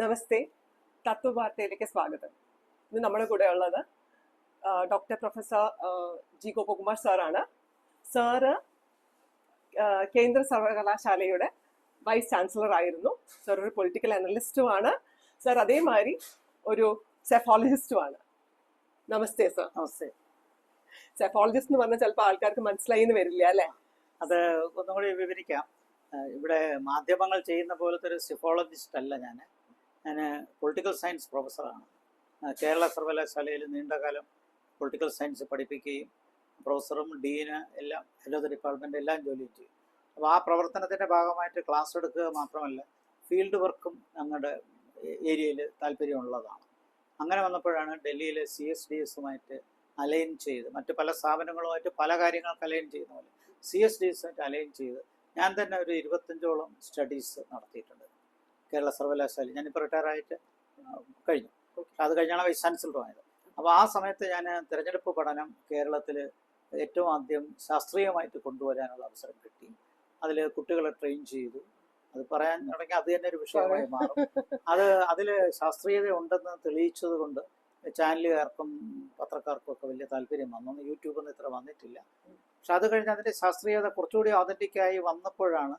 നമസ്തേ, തത്വവാർത്തയിലേക്ക് സ്വാഗതം. ഇന്ന് നമ്മുടെ കൂടെ ഉള്ളത് ഡോക്ടർ പ്രൊഫസർ ജി ഗോപകുമാർ സാറാണ്. സാറ് കേന്ദ്ര സർവകലാശാലയുടെ വൈസ് ചാൻസലർ ആയിരുന്നു. സാർ ഒരു പൊളിറ്റിക്കൽ അനലിസ്റ്റുമാണ്. സാർ അതേമാതിരി ഒരു സെഫോളജിസ്റ്റുമാണ്. നമസ്തേ സാർ. നമസ്തേ. സെഫോളജിസ്റ്റ് എന്ന് പറഞ്ഞാൽ ചിലപ്പോൾ ആൾക്കാർക്ക് മനസ്സിലായി എന്ന് വരില്ല അല്ലേ? അത് ഒന്നും കൂടി വിവരിക്കാം. ഇവിടെ മാധ്യമങ്ങൾ ചെയ്യുന്ന പോലത്തെ ഒരു സെഫോളജിസ്റ്റ് അല്ല ഞാൻ പൊളിറ്റിക്കൽ സയൻസ് പ്രൊഫസറാണ്. കേരള സർവകലാശാലയിൽ നീണ്ടകാലം പൊളിറ്റിക്കൽ സയൻസ് പഠിപ്പിക്കുകയും പ്രൊഫസറും ഡീന് എല്ലാം ഹെഡ് ഓഫ് ദി ഡിപ്പാർട്ട്മെൻറ്റ് എല്ലാം ജോലി ചെയ്യും. അപ്പോൾ ആ പ്രവർത്തനത്തിൻ്റെ ഭാഗമായിട്ട് ക്ലാസ് എടുക്കുക മാത്രമല്ല ഫീൽഡ് വർക്കും ഞങ്ങളുടെ ഏരിയയിൽ താല്പര്യമുള്ളതാണ്. അങ്ങനെ വന്നപ്പോഴാണ് ഡൽഹിയിലെ CSDS അലൈൻ ചെയ്ത് മറ്റ് പല സ്ഥാപനങ്ങളുമായിട്ട് പല കാര്യങ്ങൾക്ക് അലൈൻ ചെയ്യുന്ന പോലെ CSDS അലൈൻ ചെയ്ത് ഞാൻ തന്നെ ഒരു 25ഓളം സ്റ്റഡീസ് നടത്തിയിട്ടുണ്ട് കേരള സർവകലാശാല. ഞാനിപ്പോൾ റിട്ടയറായിട്ട് കഴിഞ്ഞു. അത് കഴിഞ്ഞാണ് വൈസ് ചാൻസലറുമായത്. അപ്പോൾ ആ സമയത്ത് ഞാൻ തിരഞ്ഞെടുപ്പ് പഠനം കേരളത്തിൽ ഏറ്റവും ആദ്യം ശാസ്ത്രീയമായിട്ട് കൊണ്ടുവരാനുള്ള അവസരം കിട്ടി. അതിൽ കുട്ടികളെ ട്രെയിൻ ചെയ്തു. അത് പറയാൻ തുടങ്ങി അത് തന്നെ ഒരു വിഷയമായി മാറും. അതിൽ ശാസ്ത്രീയത ഉണ്ടെന്ന് തെളിയിച്ചത് കൊണ്ട് ചാനലുകാർക്കും പത്രക്കാർക്കും ഒക്കെ വലിയ താല്പര്യം വന്നു. യൂട്യൂബിൽ നിന്ന് ഇത്ര വന്നിട്ടില്ല. പക്ഷെ അത് കഴിഞ്ഞ് അതിൻ്റെ ശാസ്ത്രീയത കുറച്ചുകൂടി ഓതൻറ്റിക്കായി വന്നപ്പോഴാണ്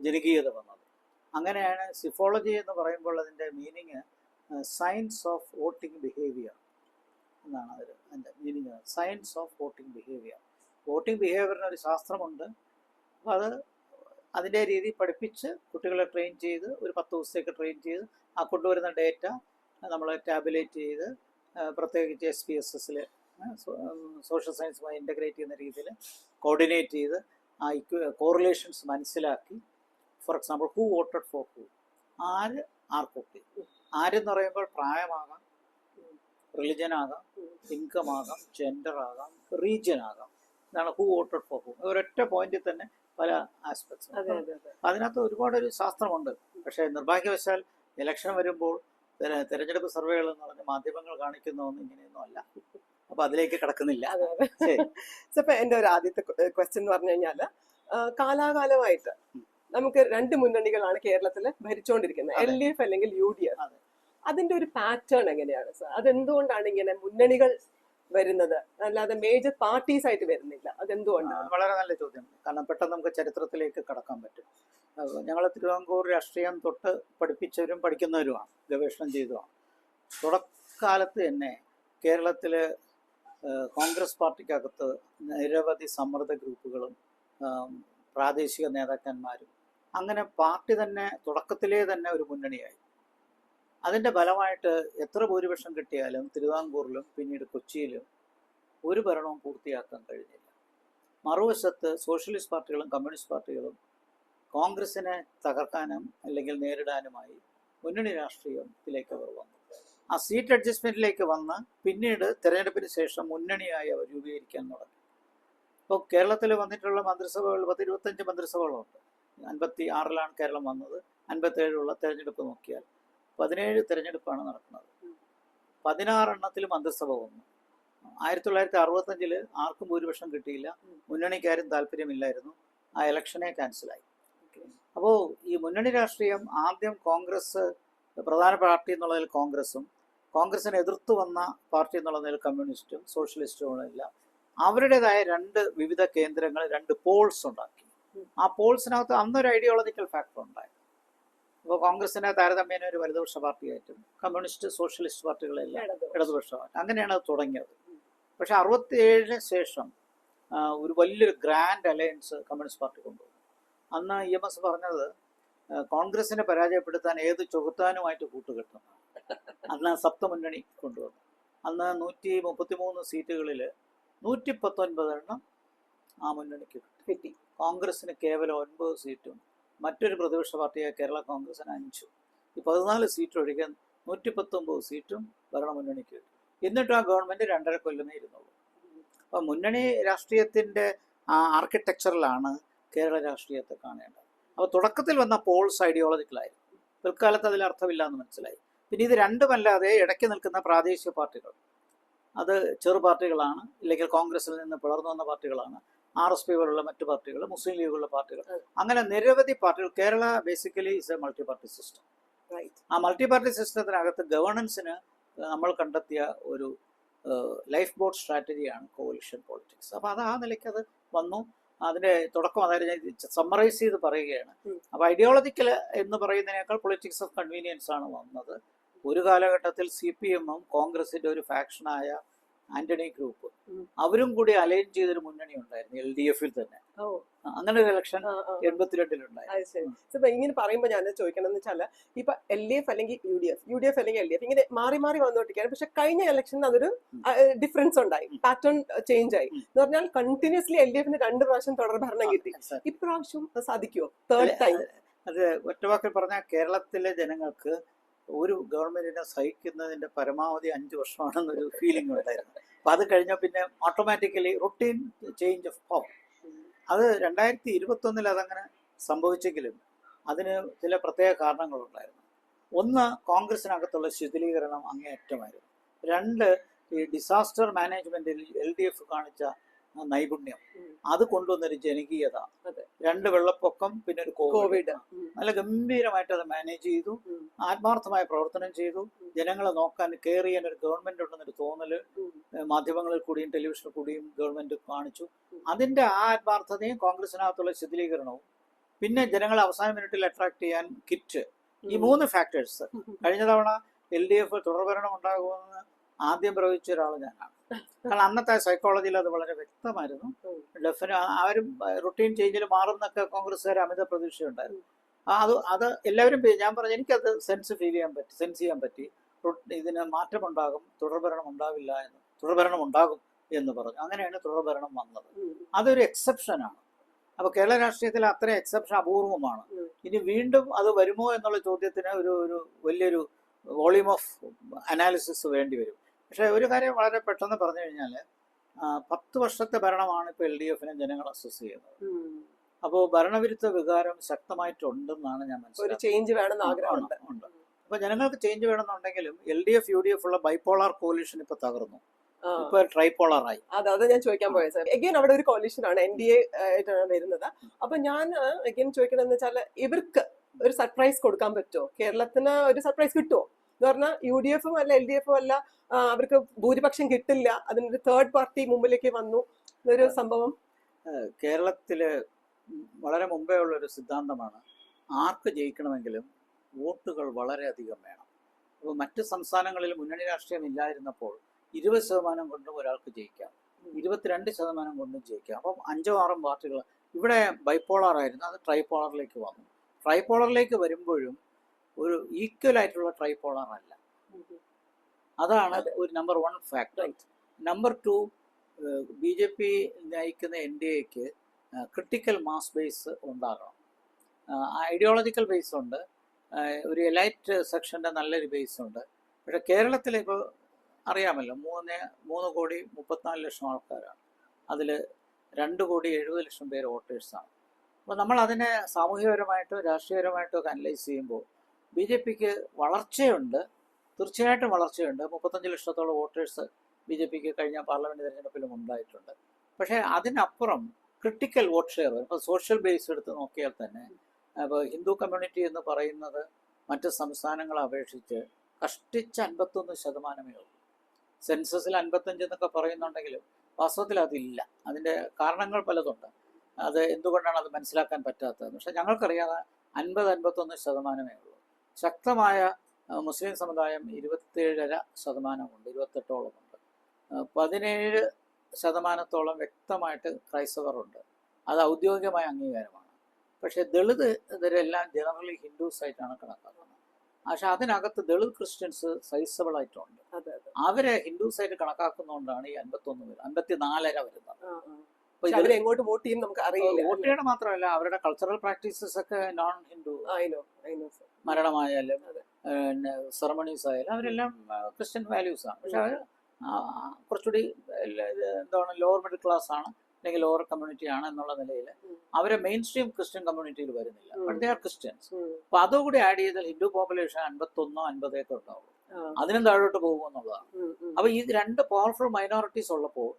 ജനകീയത വന്നത്. അങ്ങനെയാണ് സിഫോളജി എന്ന് പറയുമ്പോൾ അതിൻ്റെ meaning science of voting behaviour എന്നാണ്. അതിൻ്റെ meaning science of voting behaviour. Voting ബിഹേവിയറിനൊരു ശാസ്ത്രമുണ്ട്. അപ്പോൾ അതിൻ്റെ രീതി പഠിപ്പിച്ച് കുട്ടികളെ ട്രെയിൻ ചെയ്ത് ഒരു 10 ദിവസത്തേക്ക് ട്രെയിൻ ചെയ്ത് ആ കൊണ്ടുവരുന്ന ഡേറ്റ നമ്മൾ ടാബുലേറ്റ് ചെയ്ത് പ്രത്യേകിച്ച് SPSS സോഷ്യൽ സയൻസുമായി ഇൻ്റഗ്രേറ്റ് ചെയ്യുന്ന രീതിയിൽ കോർഡിനേറ്റ് ചെയ്ത് ആ കോറിലേഷൻസ് മനസ്സിലാക്കി. For example who voted for who, ആര് ആർക്കൊക്കെ. ആരെന്ന് പറയുമ്പോൾ പ്രായമാകാം, റിലിജനാകാം, ഇൻകം ആകാം, ജെൻഡർ ആകാം, റീജിയൻ ആകാം. ഇതാണ് ഹൂ വോട്ടഡ് ഫോർ ഹൂ. ഒരൊറ്റ പോയിന്റിൽ തന്നെ പല ആസ്പെക്ട്സ്. അതിനകത്ത് ഒരുപാടൊരു ശാസ്ത്രമുണ്ട്. പക്ഷേ നിർഭാഗ്യവശാൽ ഇലക്ഷൻ വരുമ്പോൾ തെരഞ്ഞെടുപ്പ് സർവേകൾ എന്ന് പറഞ്ഞ മാധ്യമങ്ങൾ കാണിക്കുന്നതൊന്നും ഇങ്ങനെയൊന്നും അല്ല. അപ്പൊ അതിലേക്ക് കിടക്കുന്നില്ല. ഇപ്പൊ എന്റെ ഒരു ആദ്യത്തെ ക്വസ്റ്റ്യൻ എന്ന് പറഞ്ഞു കഴിഞ്ഞാല് കാലാകാലമായിട്ട് നമുക്ക് 2 മുന്നണികളാണ് കേരളത്തിൽ ഭരിച്ചുകൊണ്ടിരിക്കുന്നത്, LDF അല്ലെങ്കിൽ UDF. അതിന്റെ ഒരു പാറ്റേൺ എങ്ങനെയാണ് സാർ? അതെന്തുകൊണ്ടാണ് ഇങ്ങനെ മുന്നണികൾ വരുന്നത്, അല്ലാതെ മേജർ പാർട്ടീസ് ആയിട്ട് വരുന്നില്ല? അതെന്തുകൊണ്ടാണ്? വളരെ നല്ല ചോദ്യം. കാരണം പെട്ടെന്ന് നമുക്ക് ചരിത്രത്തിലേക്ക് കടക്കാൻ പറ്റും. ഞങ്ങൾ തിരുവിതാംകൂർ രാഷ്ട്രീയം തൊട്ട് പഠിപ്പിച്ചവരും പഠിക്കുന്നവരുമാണ്, ഗവേഷണം ചെയ്തതുമാണ്. തുടക്കാലത്ത് തന്നെ കേരളത്തിൽ കോൺഗ്രസ് പാർട്ടിക്കകത്ത് നിരവധി സമ്മർദ്ദ ഗ്രൂപ്പുകളും പ്രാദേശിക നേതാക്കന്മാരും അങ്ങനെ പാർട്ടി തന്നെ തുടക്കത്തിലേ തന്നെ ഒരു മുന്നണിയായി. അതിൻ്റെ ഫലമായിട്ട് എത്ര ഭൂരിപക്ഷം കിട്ടിയാലും തിരുവിതാംകൂറിലും പിന്നീട് കൊച്ചിയിലും ഒരു ഭരണവും പൂർത്തിയാക്കാൻ കഴിഞ്ഞില്ല. മറുവശത്ത് സോഷ്യലിസ്റ്റ് പാർട്ടികളും കമ്മ്യൂണിസ്റ്റ് പാർട്ടികളും കോൺഗ്രസിനെ തകർക്കാനും അല്ലെങ്കിൽ നേരിടാനുമായി മുന്നണി രാഷ്ട്രീയത്തിലേക്ക് അവർ വന്നു. ആ സീറ്റ് അഡ്ജസ്റ്റ്മെൻറ്റിലേക്ക് വന്ന് പിന്നീട് തെരഞ്ഞെടുപ്പിന് ശേഷം മുന്നണിയായി അവർ രൂപീകരിക്കാൻ തുടങ്ങി. ഇപ്പോൾ കേരളത്തിൽ വന്നിട്ടുള്ള മന്ത്രിസഭകൾ 25 മന്ത്രിസഭകളുണ്ട്. 56-ലാണ് കേരളം വന്നത്. 57-ലുള്ള തെരഞ്ഞെടുപ്പ് നോക്കിയാൽ 17 തെരഞ്ഞെടുപ്പാണ് നടക്കുന്നത്. 16 മന്ത്രിസഭ വന്നു. 1965 ആർക്കും ഭൂരിപക്ഷം കിട്ടിയില്ല. മുന്നണിക്കാരും താല്പര്യമില്ലായിരുന്നു. ആ ഇലക്ഷനെ ക്യാൻസലായി. അപ്പോൾ ഈ മുന്നണി രാഷ്ട്രീയം ആദ്യം കോൺഗ്രസ് പ്രധാന പാർട്ടി എന്നുള്ളതിൽ കോൺഗ്രസും, കോൺഗ്രസിനെ എതിർത്ത് വന്ന പാർട്ടി എന്നുള്ളതിൽ കമ്മ്യൂണിസ്റ്റും സോഷ്യലിസ്റ്റും എല്ലാം അവരുടേതായ 2 വിവിധ കേന്ദ്രങ്ങൾ, 2 പോൾസ് ഉണ്ടാക്കി. ആ പോൾസിനകത്ത് അന്നൊരു ഐഡിയോളജിക്കൽ ഫാക്ടർ ഉണ്ടായി. അപ്പോൾ കോൺഗ്രസിനെ താരതമ്യേന ഒരു വലതുപക്ഷ പാർട്ടിയായിട്ടും കമ്മ്യൂണിസ്റ്റ് സോഷ്യലിസ്റ്റ് പാർട്ടികളെല്ലാം ഇടതുപക്ഷമായിട്ട് അങ്ങനെയാണ് അത് തുടങ്ങിയത്. പക്ഷെ 67-ന് ശേഷം ഒരു വലിയൊരു ഗ്രാൻഡ് അലയൻസ് കമ്മ്യൂണിസ്റ്റ് പാർട്ടി കൊണ്ടുവന്നു. അന്ന് EMS പറഞ്ഞത് കോൺഗ്രസിനെ പരാജയപ്പെടുത്താൻ ഏത് ചുവത്താനുമായിട്ട് കൂട്ടുകെട്ടും. അന്ന് സപ്തമുന്നണി കൊണ്ടുവന്നു. അന്ന് 133 സീറ്റുകളിൽ 119 ആ മുന്നണിക്ക് കിട്ടി. കോൺഗ്രസിന് കേവലം 9 സീറ്റും മറ്റൊരു പ്രതിപക്ഷ പാർട്ടിയായ കേരള കോൺഗ്രസിന് 5. ഈ 14 സീറ്റ് ഒഴികെ 119 സീറ്റും ഭരണമുന്നണിക്ക് കിട്ടി. എന്നിട്ടും ആ ഗവൺമെൻറ് 2.5 കൊല്ലമേ ഇരുന്നുള്ളൂ. അപ്പം മുന്നണി രാഷ്ട്രീയത്തിൻ്റെ ആർക്കിടെക്ചറിലാണ് കേരള രാഷ്ട്രീയത്തെ കാണേണ്ടത്. അപ്പോൾ തുടക്കത്തിൽ വന്ന പോൾസ് ഐഡിയോളജിക്കലായിരുന്നു. പിൽക്കാലത്ത് അതിൽ അർത്ഥമില്ല എന്ന് മനസ്സിലായി. പിന്നെ ഇത് രണ്ടുമല്ലാതെ ഇടയ്ക്ക് നിൽക്കുന്ന പ്രാദേശിക പാർട്ടികൾ, അത് ചെറു പാർട്ടികളാണ്, ഇല്ലെങ്കിൽ കോൺഗ്രസിൽ നിന്ന് പിളർന്നു വന്ന പാർട്ടികളാണ്. RSP പോലുള്ള മറ്റു പാർട്ടികൾ, മുസ്ലിം ലീഗുള്ള പാർട്ടികൾ, അങ്ങനെ നിരവധി പാർട്ടികൾ. Kerala basically is a multi party system. Right. ആ മൾട്ടി പാർട്ടി സിസ്റ്റത്തിനകത്ത് ഗവേണൻസിന് നമ്മൾ കണ്ടെത്തിയ ഒരു ലൈഫ് ബോട്ട് സ്ട്രാറ്റജിയാണ് കോalition പൊളിറ്റിക്സ്. അപ്പോൾ അത് ആ നിലയ്ക്ക് അത് വന്നു. അതിന്റെ തുടക്കം അതായത് ഞാൻ സമ്മറൈസ് ചെയ്ത് പറയുകയാണ്. അപ്പോൾ ഐഡിയോളജിക്കൽ എന്ന് പറയുന്നതിനേക്കാൾ പൊളിറ്റിക്സ് ഓഫ് കൺവീനിയൻസ് ആണ് വന്നത്. ഒരു കാലഘട്ടത്തിൽ CPM-ഉം കോൺഗ്രസിന്റെ ഒരു ഫാക്ഷനായ ആന്റണി ഗ്രൂപ്പ് അവരും കൂടി അലൈൻ ചെയ്തൊരു മുന്നണി ഉണ്ടായിരുന്നു LDF-ൽ തന്നെ. അങ്ങനെ ഒരു ഇലക്ഷൻ 82-ലുണ്ടായിരുന്നു. ഇങ്ങനെ പറയുമ്പോൾ ഞാൻ ചോദിക്കണമെന്ന് വെച്ചാല് ഇപ്പൊ LDF അല്ലെങ്കിൽ UDF അല്ലെങ്കിൽ LDF ഇങ്ങനെ മാറി മാറി വന്നോട്ടിരിക്കുകയാണ്. പക്ഷെ കഴിഞ്ഞ ഇലക്ഷനിൽ അതൊരു ഡിഫറൻസ് ഉണ്ടായി, പാറ്റേൺ ചേഞ്ച് ആയി. എന്ന് പറഞ്ഞാൽ കണ്ടിന്യൂസ്ലി LDF-ന് 2 പ്രാവശ്യം തുടർ ഭരണം കിട്ടി. ഇപ്രാവശ്യം സാധിക്കുമോ തേർഡ് ടൈം? അത് ഒറ്റവാക്കിൽ പറഞ്ഞാൽ കേരളത്തിലെ ജനങ്ങൾക്ക് ഒരു ഗവൺമെന്റിനെ സഹിക്കുന്നതിന്റെ പരമാവധി 5 വർഷമാണെന്നൊരു ഫീലിംഗ് ഉണ്ടായിരുന്നു. അപ്പൊ അത് കഴിഞ്ഞാൽ പിന്നെ automatically routine change of power. അത് 2021 അതങ്ങനെ സംഭവിച്ചെങ്കിലും അതിന് ചില പ്രത്യേക കാരണങ്ങളുണ്ടായിരുന്നു. ഒന്ന്, കോൺഗ്രസിനകത്തുള്ള ശിഥിലീകരണം അങ്ങേയറ്റമായിരുന്നു. 2, ഈ ഡിസാസ്റ്റർ മാനേജ്മെന്റിൽ LDF കാണിച്ച നൈപുണ്യം, അത് കൊണ്ടുവന്നൊരു ജനകീയത. 2 വെള്ളപ്പൊക്കം, പിന്നെ ഒരു കോവിഡ്. നല്ല ഗംഭീരമായിട്ട് അത് മാനേജ് ചെയ്തു, ആത്മാർത്ഥമായ പ്രവർത്തനം ചെയ്തു. ജനങ്ങളെ നോക്കാൻ കെയർ ചെയ്യാൻ ഒരു ഗവൺമെന്റ് ഉണ്ടെന്നൊരു തോന്നല് മാധ്യമങ്ങളിൽ കൂടിയും ടെലിവിഷനിൽ കൂടിയും ഗവൺമെന്റ് കാണിച്ചു. അതിന്റെ ആ ആത്മാർത്ഥതയും കോൺഗ്രസിനകത്തുള്ള ശിഥിലീകരണവും പിന്നെ ജനങ്ങളെ അവസാന മിനിറ്റിൽ അട്രാക്ട് ചെയ്യാൻ കിറ്റ്, ഈ 3 ഫാക്ടേഴ്സ്. കഴിഞ്ഞ തവണ LDF തുടർഭരണം ഉണ്ടാകുമെന്ന് ആദ്യം പ്രവചിച്ച ഒരാൾ ഞാനാണ്. കാരണം അന്നത്തെ സൈക്കോളജിയിൽ അത് വളരെ വ്യക്തമായിരുന്നു. ആരും റുട്ടീൻ ചേഞ്ചിൽ മാറുന്നൊക്കെ കോൺഗ്രസ്സുകാർ അമിത പ്രതീക്ഷയുണ്ടായിരുന്നു. അത് എല്ലാവരും ഞാൻ പറഞ്ഞു, എനിക്കത് സെൻസ് ചെയ്യാൻ പറ്റി. ഇതിന് മാറ്റമുണ്ടാകും, തുടർഭരണം ഉണ്ടാവില്ല എന്ന്, തുടർഭരണം ഉണ്ടാകും എന്ന് പറഞ്ഞു. അങ്ങനെയാണ് തുടർഭരണം വന്നത്. അതൊരു എക്സെപ്ഷനാണ്. അപ്പൊ കേരള രാഷ്ട്രീയത്തിൽ അത്ര എക്സെപ്ഷൻ അപൂർവമാണ്. ഇനി വീണ്ടും അത് വരുമോ എന്നുള്ള ചോദ്യത്തിന് ഒരു വലിയൊരു വോളിയം ഓഫ് അനാലിസിസ് വേണ്ടി വരും. പക്ഷെ ഒരു കാര്യം വളരെ പെട്ടെന്ന് പറഞ്ഞു കഴിഞ്ഞാൽ 10 വർഷത്തെ ഭരണമാണ് ഇപ്പോൾ LDF-നെ ജനങ്ങൾ അസസ് ചെയ്യുന്നത്. അപ്പോൾ ഭരണവിരുദ്ധ വികാരം ശക്തമായിട്ടുണ്ടെന്നാണ് ഞാൻ മനസ്സിലാക്കുന്നത്. ചേഞ്ച് വേണമെന്ന് ആഗ്രഹമുണ്ട്. അപ്പൊ ജനങ്ങൾക്ക് ചേഞ്ച് വേണമെന്നുണ്ടെങ്കിലും LDF UDF ഉള്ള ബൈപോളാർ കോalition ഇപ്പൊ തകർന്നു, ഇപ്പൊ ട്രൈപോളാറായി. അതെ ഞാൻ ചോദിക്കാൻ പോയത് സാർ. എഗെയിൻ അവിടെ ഒരു കോalition ആണ്, NDA ആയിട്ടാണ് വരുന്നത്. അപ്പൊ ഞാൻ എഗെയിൻ ചോദിക്കണമെന്ന് വെച്ചാൽ ഇവർക്ക് ഒരു സർപ്രൈസ് കൊടുക്കാൻ പറ്റുമോ? കേരളത്തിന് ഒരു സർപ്രൈസ് കിട്ടുമോ എന്ന് പറഞ്ഞാൽ UDF-ഉം അല്ല LDF-ഉം അല്ല, അവർക്ക് ഭൂരിപക്ഷം കിട്ടില്ല, അതിനൊരു തേർഡ് പാർട്ടി മുമ്പിലേക്ക് വന്നു എന്നൊരു സംഭവം. കേരളത്തില് വളരെ മുമ്പേ ഉള്ള ഒരു സിദ്ധാന്തമാണ്, ആർക്ക് ജയിക്കണമെങ്കിലും വോട്ടുകൾ വളരെയധികം വേണം. അപ്പോൾ മറ്റ് സംസ്ഥാനങ്ങളിൽ മുന്നണി രാഷ്ട്രീയം ഇല്ലായിരുന്നപ്പോൾ 20% കൊണ്ടും ഒരാൾക്ക് ജയിക്കാം, 22% കൊണ്ടും ജയിക്കാം. അപ്പം 5-6 പാർട്ടികൾ. ഇവിടെ ബൈപോളാർ ആയിരുന്നു, അത് ട്രൈപോളറിലേക്ക് വന്നു. ട്രൈപോളറിലേക്ക് വരുമ്പോഴും ഒരു ഈക്വൽ ആയിട്ടുള്ള ട്രൈപോളർ അല്ല. അതാണ് ഒരു നമ്പർ 1 ഫാക്ടർ. നമ്പർ 2, BJP നയിക്കുന്ന NDA-ക്ക് ക്രിട്ടിക്കൽ മാസ് ബേസ് ഉണ്ടാകണം. ഐഡിയോളജിക്കൽ ബേസ് ഉണ്ട്, ഒരു എലൈറ്റ് സെക്ഷൻ്റെ നല്ലൊരു ബേസ് ഉണ്ട്. പക്ഷെ കേരളത്തിൽ ഇപ്പോൾ അറിയാമല്ലോ, 3,34,00,000 ആൾക്കാരാണ്. അതിൽ 2,70,00,000 പേര് വോട്ടേഴ്സാണ്. അപ്പോൾ നമ്മൾ അതിനെ സാമൂഹികപരമായിട്ടോ രാഷ്ട്രീയപരമായിട്ടോ ഒക്കെ അനലൈസ് ചെയ്യുമ്പോൾ BJP-ക്ക് വളർച്ചയുണ്ട്, തീർച്ചയായിട്ടും വളർച്ചയുണ്ട്. 35 ലക്ഷത്തോളം വോട്ടേഴ്സ് BJP-ക്ക് കഴിഞ്ഞ പാർലമെന്റ് തെരഞ്ഞെടുപ്പിലും ഉണ്ടായിട്ടുണ്ട്. പക്ഷേ അതിനപ്പുറം ക്രിട്ടിക്കൽ വോട്ട് ഷെയർ, ഇപ്പോൾ സോഷ്യൽ ബേസ് എടുത്ത് നോക്കിയാൽ തന്നെ ഇപ്പോൾ ഹിന്ദു കമ്മ്യൂണിറ്റി എന്ന് പറയുന്നത് മറ്റ് സംസ്ഥാനങ്ങളെ അപേക്ഷിച്ച് കഷ്ടിച്ച് 51% ഉള്ളൂ. സെൻസസിൽ 55 എന്നൊക്കെ പറയുന്നുണ്ടെങ്കിലും വാസ്തവത്തിൽ അതില്ല. അതിൻ്റെ കാരണങ്ങൾ പലതുണ്ട്. അത് എന്തുകൊണ്ടാണ് അത് മനസ്സിലാക്കാൻ പറ്റാത്തത്? പക്ഷെ ഞങ്ങൾക്കറിയാതെ 50-51% ഉള്ളൂ. ശക്തമായ മുസ്ലിം സമുദായം 27.5% ഉണ്ട്, 28%. 17% വ്യക്തമായിട്ട് ക്രൈസ്തവരുണ്ട്. അത് ഔദ്യോഗികമായ അംഗീകാരമാണ്. പക്ഷേ ദളിത് ഇവരെല്ലാം ജനറലി ഹിന്ദുസ് ആയിട്ടാണ് കണക്കാക്കുന്നത്. പക്ഷെ അതിനകത്ത് ദളിത് ക്രിസ്ത്യൻസ് സൈസബിൾ ആയിട്ടുണ്ട്. അവരെ ഹിന്ദുസ് ആയിട്ട് കണക്കാക്കുന്നതുകൊണ്ടാണ് ഈ 54.5 വരുന്നത്. എങ്ങോട്ട് വോട്ട് ചെയ്യും നമുക്ക് അറിയില്ല. വോട്ട് ചെയ്യണം മാത്രമല്ല, അവരുടെ കൾച്ചറൽ പ്രാക്ടീസസ് ഒക്കെ നോൺ ഹിന്ദു, മരണമായാലും സെറമണീസ് ആയാലും അവരെല്ലാം ക്രിസ്ത്യൻ വാല്യൂസാണ്. പക്ഷെ അവർ കുറച്ചുകൂടി എന്താണ് ലോവർ മിഡിൽ ക്ലാസ് ആണ്, അല്ലെങ്കിൽ ലോവർ കമ്മ്യൂണിറ്റി ആണ് എന്നുള്ള നിലയിൽ അവരെ മെയിൻ സ്ട്രീം ക്രിസ്ത്യൻ കമ്മ്യൂണിറ്റിയിൽ വരുന്നില്ല. But they are Christians. അപ്പൊ അതുകൂടി ആഡ് ചെയ്താൽ ഹിന്ദു പോപ്പുലേഷൻ 51-50 ഉണ്ടാവും. അതിനും താഴോട്ട് പോകുമെന്നുള്ളതാണ്. അപ്പൊ ഈ 2 പവർഫുൾ മൈനോറിറ്റീസ് ഉള്ളപ്പോൾ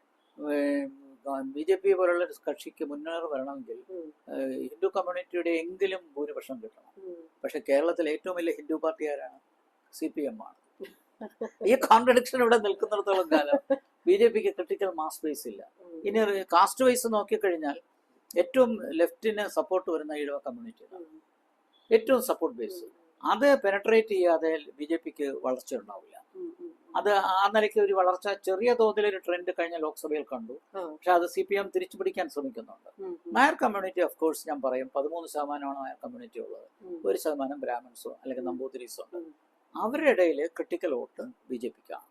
BJP പോലുള്ള ഒരു കക്ഷിക്ക് മുന്നേറി വരണമെങ്കിൽ ഹിന്ദു കമ്മ്യൂണിറ്റിയുടെ എങ്കിലും ഭൂരിപക്ഷം കിട്ടണം. പക്ഷെ കേരളത്തിൽ ഏറ്റവും വലിയ ഹിന്ദു പാർട്ടി ആരാണ്? CPM ആണ്. ഈ കോൺട്രഡിക്ഷൻ ഇവിടെ നിൽക്കുന്നിടത്തോളം കാലം BJPക്ക് ക്രിട്ടിക്കൽ മാസ് ബേസ് ഇല്ല. ഇനി കാസ്റ്റ് വൈസ് നോക്കിക്കഴിഞ്ഞാൽ ഏറ്റവും ലെഫ്റ്റിന് സപ്പോർട്ട് വരുന്ന ഈഴവ കമ്മ്യൂണിറ്റിയാണ് ഏറ്റവും സപ്പോർട്ട് ബേസ്. അത് പെനട്രേറ്റ് ചെയ്യാതെ BJPക്ക് വളർച്ച ഉണ്ടാവില്ല. അത് ആ നിലയ്ക്ക് ഒരു വളർച്ച ചെറിയ തോതിലൊരു ട്രെൻഡ് കഴിഞ്ഞ ലോക്സഭയിൽ കണ്ടു. പക്ഷെ അത് CPM തിരിച്ചു പിടിക്കാൻ ശ്രമിക്കുന്നുണ്ട്. നായർ കമ്മ്യൂണിറ്റി ഓഫ് കോഴ്സ് ഞാൻ പറയും 13% നായർ കമ്മ്യൂണിറ്റി ഉള്ളത്. 1% ബ്രാഹ്മിൻസോ അല്ലെങ്കിൽ നമ്പൂതിരീസോ ഉണ്ട്. അവരുടെ ഇടയിൽ ക്രിട്ടിക്കൽ വോട്ട് BJPക്കാണ്.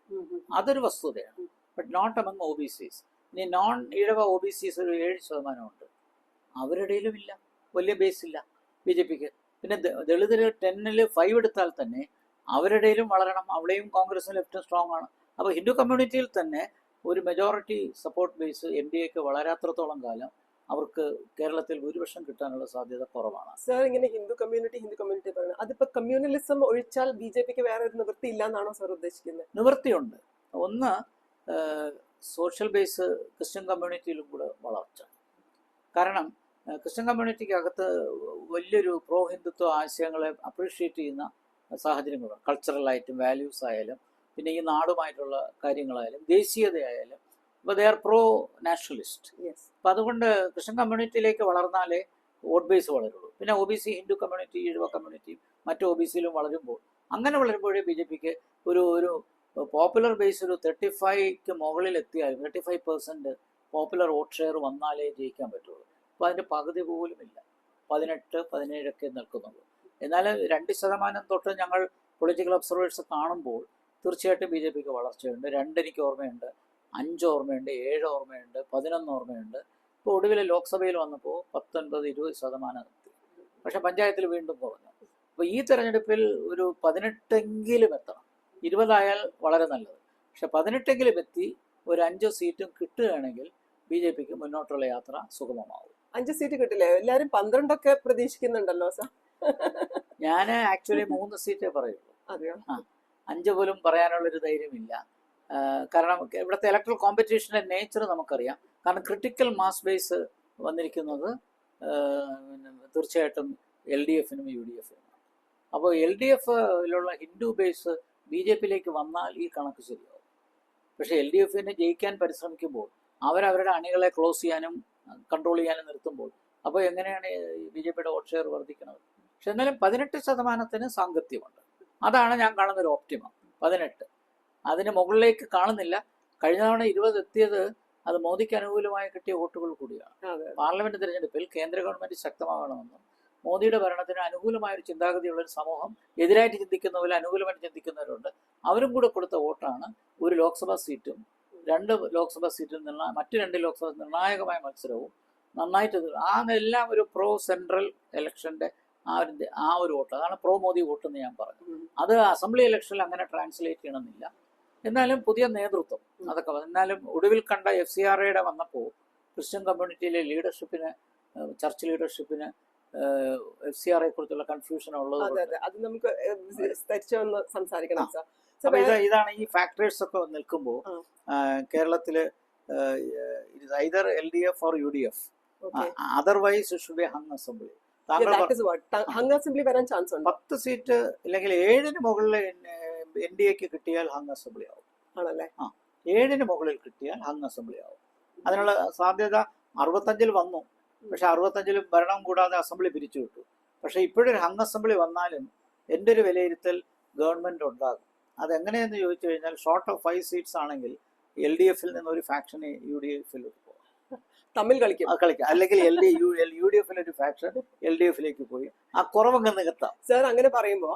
അതൊരു വസ്തുതയാണ്. But not among OBCs. ഇനി നോൺ ഈഴവ OBCs ഒരു 7% ഉണ്ട്. അവരുടെ ഇടയിലും ഇല്ല, വലിയ ബേസ് ഇല്ല BJPക്ക്. പിന്നെ ദളിതര് 10-ൽ 5 എടുത്താൽ തന്നെ അവരുടെ ഇടയിലും വളരണം. അവിടെയും കോൺഗ്രസും ലെഫ്റ്റും സ്ട്രോങ് ആണ്. അപ്പോൾ ഹിന്ദു കമ്മ്യൂണിറ്റിയിൽ തന്നെ ഒരു മെജോറിറ്റി സപ്പോർട്ട് ബേസ് NDAക്ക് വളരാത്രത്തോളം കാലം അവർക്ക് കേരളത്തിൽ ഭൂരിപക്ഷം കിട്ടാനുള്ള സാധ്യത കുറവാണ്. സാർ ഇങ്ങനെ ഹിന്ദു കമ്മ്യൂണിറ്റി പറയുന്നത് അതിപ്പോ കമ്മ്യൂണലിസം ഒഴിച്ചാൽ BJPക്ക് വേറെ ഒരു നിവൃത്തി ഇല്ല എന്നാണോ സാർ ഉദ്ദേശിക്കുന്നത്? നിവൃത്തിയുണ്ട്. ഒന്ന്, സോഷ്യൽ ബേസ് ക്രിസ്ത്യൻ കമ്മ്യൂണിറ്റിയിലും കൂടെ വളർച്ച. കാരണം ക്രിസ്ത്യൻ കമ്മ്യൂണിറ്റിക്ക് അകത്ത് വലിയൊരു പ്രോ ഹിന്ദുത്വ ആശയങ്ങളെ അപ്രീഷിയേറ്റ് ചെയ്യുന്ന സാഹചര്യങ്ങളുണ്ട്. കൾച്ചറലായിട്ടും വാല്യൂസ് ആയാലും പിന്നെ ഈ നാടുമായിട്ടുള്ള കാര്യങ്ങളായാലും ദേശീയതയായാലും. അപ്പോൾ ദേ ആർ പ്രോ നാഷണലിസ്റ്റ്. അപ്പം അതുകൊണ്ട് ക്രിസ്ത്യൻ കമ്മ്യൂണിറ്റിയിലേക്ക് വളർന്നാലേ വോട്ട് ബേസ് വളരുള്ളൂ. പിന്നെ OBC Hindu community Ezhava community മറ്റു OBCയിലും വളരുമ്പോൾ അങ്ങനെ വളരുമ്പോഴേ BJPക്ക് ഒരു പോപ്പുലർ ബേസ് ഒരു 35ക്ക് മുകളിൽ എത്തിയാലും 35% പോപ്പുലർ വോട്ട് ഷെയർ വന്നാലേ ജയിക്കാൻ പറ്റുള്ളൂ. അപ്പോൾ അതിൻ്റെ പകുതി പോലും ഇല്ല. 18-17 നിൽക്കുന്നുള്ളൂ. എന്നാൽ 2% തൊട്ട് ഞങ്ങൾ പൊളിറ്റിക്കൽ ഒബ്സർവേഴ്സ് കാണുമ്പോൾ തീർച്ചയായിട്ടും BJPക്ക് വളർച്ചയുണ്ട്. 2 എനിക്ക് ഓർമ്മയുണ്ട്, 5 ഓർമ്മയുണ്ട്, 7 ഓർമ്മയുണ്ട്, 11 ഓർമ്മയുണ്ട്. ഇപ്പോൾ ഒടുവിൽ ലോക്സഭയിൽ വന്നപ്പോൾ 19-20% എത്തി. പക്ഷെ പഞ്ചായത്തിൽ വീണ്ടും കുറഞ്ഞു. അപ്പോൾ ഈ തെരഞ്ഞെടുപ്പിൽ ഒരു 18എങ്കിലും എത്തണം. 20 ആയാൽ വളരെ നല്ലത്. പക്ഷെ 18എങ്കിലും എത്തി ഒരു 5 സീറ്റും കിട്ടുകയാണെങ്കിൽ BJPക്ക് മുന്നോട്ടുള്ള യാത്ര സുഗമമാവും. 5 സീറ്റ് കിട്ടില്ലേ? എല്ലാവരും 12 പ്രതീക്ഷിക്കുന്നുണ്ടല്ലോ സാർ. ഞാൻ ആക്ച്വലി 3 സീറ്റേ പറയുള്ളൂ. അതെയോ? 5 പോലും പറയാനുള്ളൊരു ധൈര്യമില്ല. കാരണം ഇവിടുത്തെ ഇലക്ട്രൽ കോമ്പറ്റീഷൻ്റെ നേച്ചർ നമുക്കറിയാം. കാരണം ക്രിട്ടിക്കൽ മാസ് ബേസ് വന്നിരിക്കുന്നത് തീർച്ചയായിട്ടും LDFനും UDFനും. അപ്പോൾ LDFിലുള്ള ഹിന്ദു ബേസ് BJPയിലേക്ക് വന്നാൽ ഈ കണക്ക് ശരിയാവും. പക്ഷേ LDFനെ ജയിക്കാൻ പരിശ്രമിക്കുമ്പോൾ അവരവരുടെ അണികളെ ക്ലോസ് ചെയ്യാനും കൺട്രോൾ ചെയ്യാനും നിർത്തുമ്പോൾ അപ്പോൾ എങ്ങനെയാണ് BJPയുടെ വോട്ട് ഷെയർ വർദ്ധിക്കുന്നത്? പക്ഷെ എന്നാലും 18% സാങ്കത്യമുണ്ട്. അതാണ് ഞാൻ കാണുന്നൊരു ഓപ്റ്റിമം. 18 അതിന് മുകളിലേക്ക് കാണുന്നില്ല. കഴിഞ്ഞ തവണ 20 എത്തിയത് അത് മോദിക്ക് അനുകൂലമായി കിട്ടിയ വോട്ടുകൾ കൂടിയാണ്. പാർലമെന്റ് തിരഞ്ഞെടുപ്പിൽ കേന്ദ്ര ഗവൺമെന്റ് ശക്തമാകണമെന്നും മോദിയുടെ ഭരണത്തിന് അനുകൂലമായ ഒരു ചിന്താഗതിയുള്ളൊരു സമൂഹം എതിരായിട്ട് ചിന്തിക്കുന്നവർ അനുകൂലമായിട്ട് ചിന്തിക്കുന്നവരുണ്ട്. അവരും കൂടെ കൊടുത്ത വോട്ടാണ് ഒരു ലോക്സഭാ സീറ്റും 2 ലോക്സഭാ സീറ്റിൽ നിന്ന് മറ്റു 2 ലോക്സഭ നിർണായകമായ മത്സരവും നന്നായിട്ട് എല്ലാം ഒരു പ്രോ സെൻട്രൽ ഇലക്ഷന്റെ ആ ഒരു വോട്ട്. അതാണ് പ്രോ മോദി വോട്ട് എന്ന് ഞാൻ പറഞ്ഞു. അത് അസംബ്ലി ഇലക്ഷനിൽ അങ്ങനെ ട്രാൻസ്ലേറ്റ് ചെയ്യണമെന്നില്ല. എന്നാലും പുതിയ നേതൃത്വം അതൊക്കെ എന്നാലും ഒടുവിൽ കണ്ട FCRAയുടെ വന്നപ്പോൾ ക്രിസ്ത്യൻ കമ്മ്യൂണിറ്റിയിലെ ലീഡർഷിപ്പിന് ചർച്ച് ലീഡർഷിപ്പിന് FCRAയെ കുറിച്ചുള്ള കൺഫ്യൂഷൻ ഉള്ളത്. അത് നമുക്ക് സംസാരിക്കണം സാർ. അപ്പൊ ഇതാണ് ഈ ഫാക്ടേഴ്സ് ഒക്കെ നിൽക്കുമ്പോൾ കേരളത്തില് either LDF or UDF, otherwise it should be hung assembly. Hung assembly വരാൻ ചാൻസ് ഉണ്ട്. 10 സീറ്റ് അല്ലെങ്കിൽ 7-ന് മുകളിൽ NDAക്ക് കിട്ടിയാൽ ഹങ് അസംബ്ലി ആവും. ആണല്ലേ? 7-ന് മുകളിൽ കിട്ടിയാൽ ഹങ് അസംബ്ലി ആവും. അതിനുള്ള സാധ്യത 65-ൽ വന്നു. പക്ഷെ 65-ലും ഭരണം കൂടാതെ അസംബ്ലി പിരിച്ചു വിട്ടു. പക്ഷെ ഇപ്പോഴൊരു ഹങ് അസംബ്ലി വന്നാലും എൻ്റെ ഒരു വിലയിരുത്തൽ ഗവൺമെന്റ് ഉണ്ടാകും. അതെങ്ങനെയെന്ന് ചോദിച്ചു കഴിഞ്ഞാൽ ഷോർട്ട് ഓഫ് 5 സീറ്റ്സ് ആണെങ്കിൽ LDFിൽ നിന്ന് ഒരു ഫാക്ഷനെ UDFിൽ തമ്മിൽ കളിക്കും. അല്ലെങ്കിൽ UDFിൽ ഒരു ഫാക്ഷൻ LDFിലേക്ക് പോയി ആ കുറവങ്ങ് നികത്താം. സാർ അങ്ങനെ പറയുമ്പോ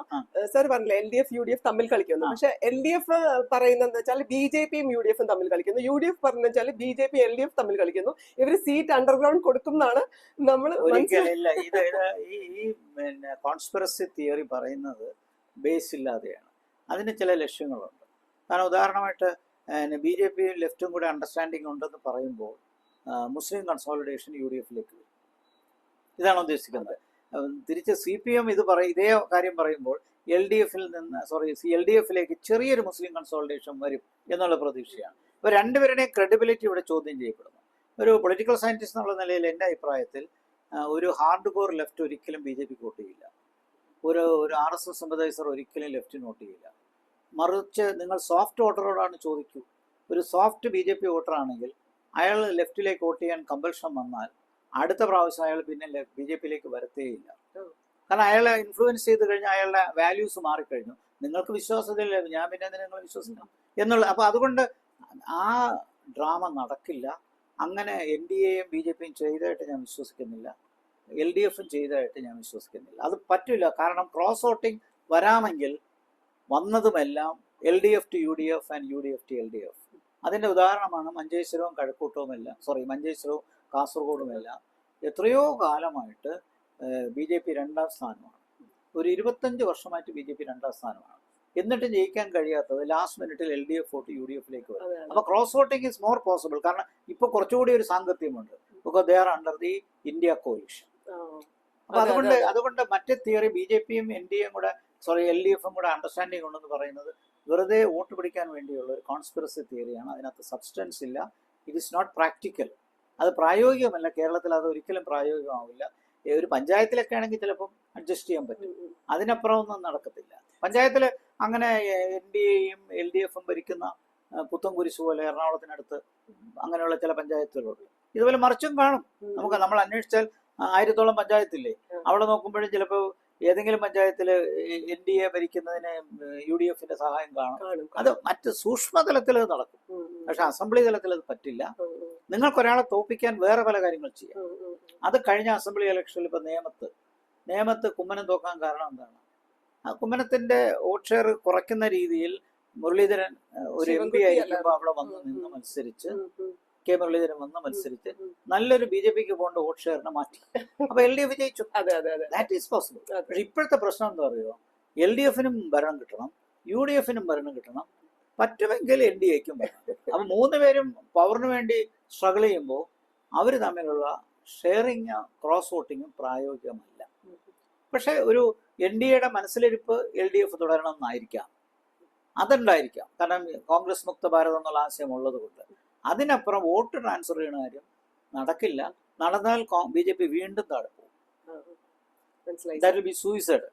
സാർ പറഞ്ഞില്ല LDF UDF തമ്മിൽ കളിക്കുന്നു. പക്ഷെ LDF പറയുന്നത് വെച്ചാൽ BJPയും UDFും തമ്മിൽ കളിക്കുന്നു. UDF പറഞ്ഞു വെച്ചാൽ BJP LDF തമ്മിൽ കളിക്കുന്നു. ഇവര് സീറ്റ് അണ്ടർഗ്രൗണ്ട് കൊടുക്കും എന്നാണ് നമ്മൾ. ഒരിക്കലില്ല. ഈ കോൺസ്പിറസി തിയറി പറയുന്നത് ബേസ് ഇല്ലാതെയാണ്. അതിന് ചില ലക്ഷ്യങ്ങളുണ്ട്. കാരണം ഉദാഹരണമായിട്ട് BJPയും ലെഫ്റ്റും കൂടെ അണ്ടർസ്റ്റാൻഡിങ് ഉണ്ടെന്ന് പറയുമ്പോൾ മുസ്ലിം കൺസോളിഡേഷൻ UDFിലേക്ക് വരും. ഇതാണ് ഉദ്ദേശിക്കുന്നത്. തിരിച്ച് CPM ഇതേ കാര്യം പറയുമ്പോൾ LDFിലേക്ക് ചെറിയൊരു മുസ്ലിം കൺസോളിഡേഷൻ വരും എന്നുള്ള പ്രതീക്ഷയാണ്. അപ്പോൾ രണ്ടുപേരുടെയും ക്രെഡിബിലിറ്റി ഇവിടെ ചോദ്യം ചെയ്യപ്പെടുന്നു. ഒരു പൊളിറ്റിക്കൽ സയൻറ്റിസ്റ്റ് എന്നുള്ള നിലയിൽ എൻ്റെ അഭിപ്രായത്തിൽ ഒരു ഹാർഡ് കോർ ലെഫ്റ്റ് ഒരിക്കലും ബി ജെ പിക്ക് വോട്ട് ചെയ്യില്ല. ഒരു RSS സിമ്പതൈസർ ഒരിക്കലും ലെഫ്റ്റിന് വോട്ട് ചെയ്യില്ല. മറിച്ച് നിങ്ങൾ സോഫ്റ്റ് വോട്ടറോടാണ് ചോദിക്കൂ. ഒരു സോഫ്റ്റ് ബി ജെ പി വോട്ടറാണെങ്കിൽ അയാൾ ലെഫ്റ്റിലേക്ക് വോട്ട് ചെയ്യാൻ കമ്പൽഷൻ വന്നാൽ അടുത്ത പ്രാവശ്യം അയാൾ പിന്നെ ബി ജെ പിയിലേക്ക് വരത്തേയില്ല. കാരണം അയാളെ ഇൻഫ്ലുവൻസ് ചെയ്ത് കഴിഞ്ഞാൽ അയാളുടെ വാല്യൂസ് മാറിക്കഴിഞ്ഞു. നിങ്ങൾക്ക് വിശ്വാസത്തില്ല, ഞാൻ പിന്നെ എന്തിനാ നിങ്ങൾ വിശ്വസിക്കണം എന്നുള്ള. അപ്പോൾ അതുകൊണ്ട് ആ ഡ്രാമ നടക്കില്ല. അങ്ങനെ NDAയും BJPയും ചെയ്തതായിട്ട് ഞാൻ വിശ്വസിക്കുന്നില്ല. LDFും ചെയ്തതായിട്ട് ഞാൻ വിശ്വസിക്കുന്നില്ല. അത് പറ്റില്ല. കാരണം ക്രോസ് വോട്ടിംഗ് വരാമെങ്കിൽ വന്നതുമെല്ലാം LDF to UDF and UDF to LDF. അതിൻ്റെ ഉദാഹരണമാണ് മഞ്ചേശ്വരവും കഴക്കൂട്ടവുമെല്ലാം, മഞ്ചേശ്വരവും കാസർഗോഡുമെല്ലാം എത്രയോ കാലമായിട്ട് BJP രണ്ടാം സ്ഥാനമാണ്. ഒരു 25 വർഷമായിട്ട് BJP രണ്ടാം സ്ഥാനമാണ്. എന്നിട്ടും ജയിക്കാൻ കഴിയാത്തത് ലാസ്റ്റ് മിനിറ്റിൽ LDF വോട്ട് UDFിലേക്ക് വരും. അപ്പോൾ cross voting is more possible. കാരണം ഇപ്പോൾ കുറച്ചുകൂടി ഒരു സാങ്കത്യമുണ്ട്. Because they are under the India coalition. അപ്പൊ അതുകൊണ്ട് മറ്റേ തിയറി BJPയും NDAയും കൂടെ LDFും കൂടെ അണ്ടർസ്റ്റാൻഡിങ് ഉണ്ടെന്ന് പറയുന്നത് വെറുതെ വോട്ട് പിടിക്കാൻ വേണ്ടിയുള്ള ഒരു കോൺസ്പിറസി തിയറിയാണ്. അതിനകത്ത് സബ്സ്റ്റൻസ് ഇല്ല. It is not practical. അത് പ്രായോഗികമല്ല. കേരളത്തിൽ അത് ഒരിക്കലും പ്രായോഗികമാവില്ല. ഒരു പഞ്ചായത്തിലൊക്കെ ആണെങ്കിൽ ചിലപ്പം അഡ്ജസ്റ്റ് ചെയ്യാൻ പറ്റും. അതിനപ്പുറം ഒന്നും നടക്കത്തില്ല. പഞ്ചായത്തിൽ അങ്ങനെ NDAയും LDFും ഭരിക്കുന്ന പുത്തൻകുരിശ് പോലെ എറണാകുളത്തിനടുത്ത് അങ്ങനെയുള്ള ചില പഞ്ചായത്തുകളുണ്ട്. ഇതുപോലെ മറിച്ചും കാണും. നമ്മൾ അന്വേഷിച്ചാൽ 1000-ഓളം പഞ്ചായത്തില്ലേ. അവിടെ നോക്കുമ്പോഴും ചിലപ്പോൾ ഏതെങ്കിലും പഞ്ചായത്തിൽ NDA ഭരിക്കുന്നതിന് UDFിന്റെ സഹായം കാണും. അത് മറ്റ് സൂക്ഷ്മതലത്തിൽ അത് നടക്കും. പക്ഷെ അസംബ്ലി തലത്തിൽ അത് പറ്റില്ല. നിങ്ങൾക്കൊരാളെ തോപ്പിക്കാൻ വേറെ പല കാര്യങ്ങൾ ചെയ്യാം. അത് കഴിഞ്ഞ അസംബ്ലി ഇലക്ഷനിൽ ഇപ്പൊ നേമത്ത് കുമ്മനം തോക്കാൻ കാരണം എന്താണ്? ആ കുമ്മനത്തിന്റെ വോട്ട് ഷെയർ കുറയ്ക്കുന്ന രീതിയിൽ മുരളീധരൻ ഒരു MP ആയിരിക്കുമ്പോൾ അവിടെ വന്ന് നിന്ന് മത്സരിച്ച് K മുരളീധരൻ വന്ന് മത്സരിച്ച് നല്ലൊരു BJPക്ക് പോകേണ്ട വോട്ട് ഷെയറിനെ മാറ്റി. അപ്പൊ LDF ജയിച്ചു. That is possible. പക്ഷെ ഇപ്പോഴത്തെ പ്രശ്നം എന്താ പറയുക, LDFനും ഭരണം കിട്ടണം, UDFനും ഭരണം കിട്ടണം, പറ്റുമെങ്കിൽ NDAക്കും ഭരണം. അപ്പൊ 3 പേരും പവറിന് വേണ്ടി സ്ട്രഗിൾ ചെയ്യുമ്പോൾ അവർ തമ്മിലുള്ള ഷെയറിങ് ക്രോസ് വോട്ടിങ്ങും പ്രായോഗികമല്ല. പക്ഷെ ഒരു NDAയുടെ മനസ്സിലിരിപ്പ് LDF തുടരണം എന്നായിരിക്കാം. അതുണ്ടായിരിക്കാം. കാരണം കോൺഗ്രസ് മുക്ത ഭാരതം എന്നുള്ള ആശയം ഉള്ളത് കൊണ്ട്. അതിനപ്പുറം വോട്ട് ട്രാൻസ്ഫർ ചെയ്യുന്ന കാര്യം നടക്കില്ല. നടന്നാൽ BJP വീണ്ടും താഴെ പോകും. That will be suicide.